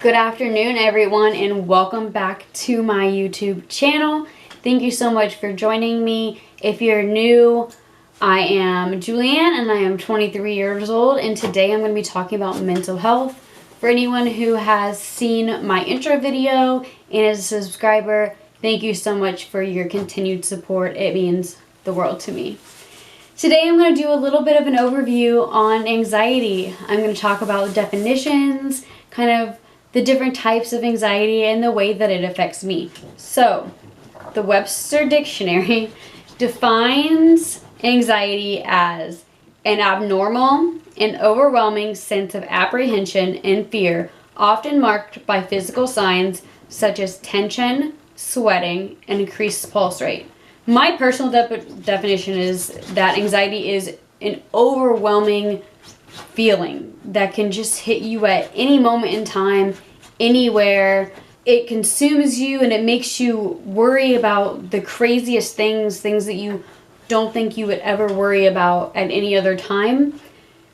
Good afternoon, everyone, and welcome back to my YouTube channel. Thank you so much for joining me. If you're new, I am Juliann and I am 23 years old, and today I'm going to be talking about mental health. For anyone who has seen my intro video and is a subscriber, thank you so much for your continued support. It means the world to me. Today I'm going to do a little bit of an overview on anxiety. I'm going to talk about definitions, kind of the different types of anxiety and the way that it affects me. So, the Webster Dictionary defines anxiety as an abnormal and overwhelming sense of apprehension and fear, often marked by physical signs such as tension, sweating, and increased pulse rate. My personal definition is that anxiety is an overwhelming feeling that can just hit you at any moment in time, anywhere. It consumes you and it makes you worry about the craziest things that you don't think you would ever worry about at any other time.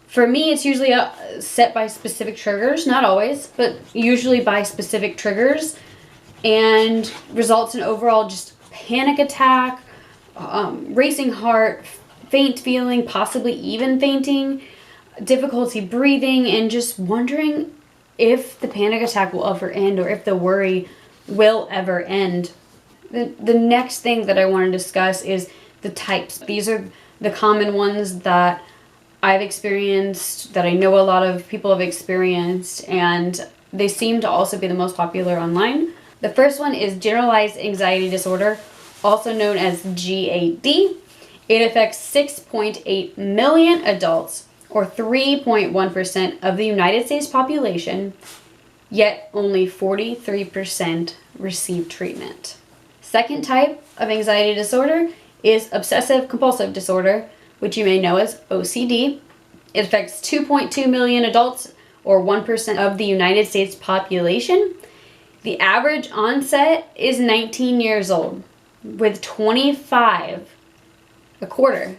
For me, it's usually set by specific triggers, not always, but usually by specific triggers, and results in overall just panic attack, racing heart, faint feeling, possibly even fainting, difficulty breathing, and just wondering if the panic attack will ever end or if the worry will ever end. The next thing that I want to discuss is the types. These are the common ones that I've experienced, that I know a lot of people have experienced, and they seem to also be the most popular online. The first one is generalized anxiety disorder, also known as GAD. It affects 6.8 million adults, or 3.1% of the United States population, yet only 43% receive treatment. Second type of anxiety disorder is obsessive compulsive disorder, which you may know as OCD. It affects 2.2 million adults, or 1% of the United States population. The average onset is 19 years old, with 25, a quarter,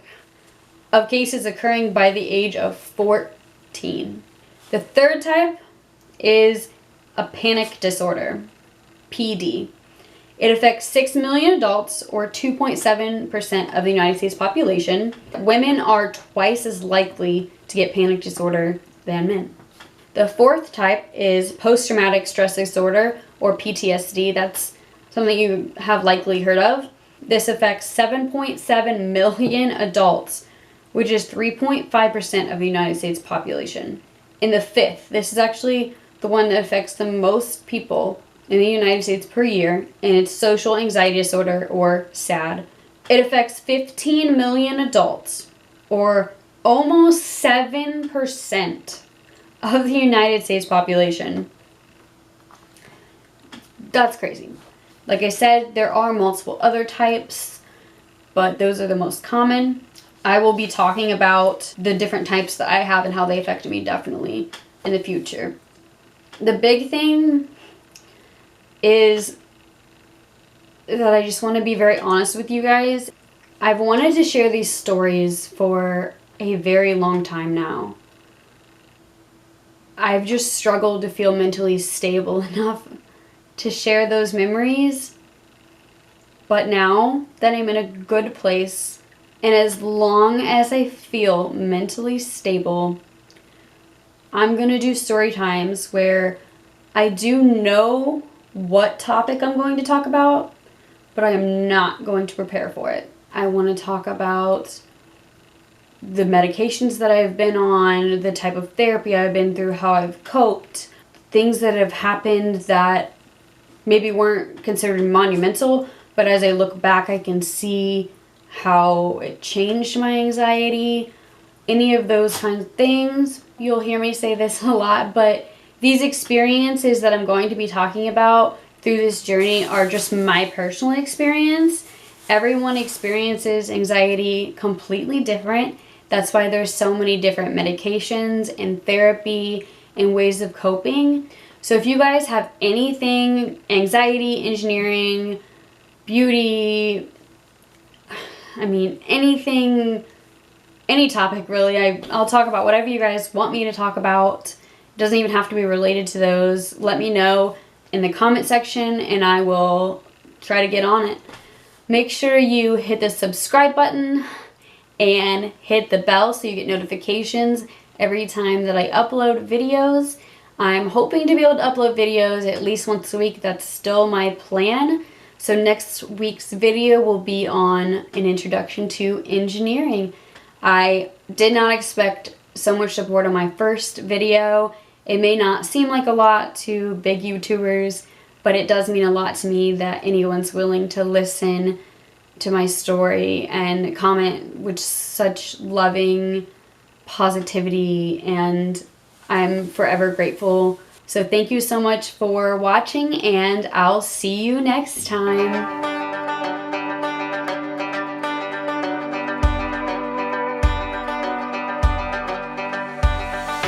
of cases occurring by the age of 14. The third type is a panic disorder, PD. It affects 6 million adults, or 2.7% of the United States population. Women are twice as likely to get panic disorder than men. The fourth type is post-traumatic stress disorder, or PTSD. That's something you have likely heard of. This affects 7.7 million adults, which is 3.5% of the United States population. And the fifth, this is actually the one that affects the most people in the United States per year, and it's social anxiety disorder, or SAD. It affects 15 million adults, or almost 7% of the United States population. That's crazy. Like I said, there are multiple other types, but those are the most common. I will be talking about the different types that I have and how they affect me definitely in the future. The big thing is that I just want to be very honest with you guys. I've wanted to share these stories for a very long time now. I've just struggled to feel mentally stable enough to share those memories. But now that I'm in a good place, and as long as I feel mentally stable, I'm going to do story times where I do know what topic I'm going to talk about, but I am not going to prepare for it. I want to talk about the medications that I've been on, the type of therapy I've been through, how I've coped, things that have happened that maybe weren't considered monumental, but as I look back, I can see how it changed my anxiety, any of those kinds of things. You'll hear me say this a lot, but these experiences that I'm going to be talking about through this journey are just my personal experience. Everyone experiences anxiety completely different. That's why there's so many different medications and therapy and ways of coping. So if you guys have anything, anxiety, engineering, beauty, anything, any topic really, I'll talk about whatever you guys want me to talk about. doesn't even have to be related to those, let me know in the comment section and I will try to get on it. Make sure you hit the subscribe button and hit the bell so you get notifications every time that I upload videos. I'm hoping to be able to upload videos at least once a week. That's still my plan. So next week's video will be on an introduction to engineering. I did not expect so much support on my first video. It may not seem like a lot to big YouTubers, but it does mean a lot to me that anyone's willing to listen to my story and comment with such loving positivity, and I'm forever grateful. So thank you so much for watching, and I'll see you next time.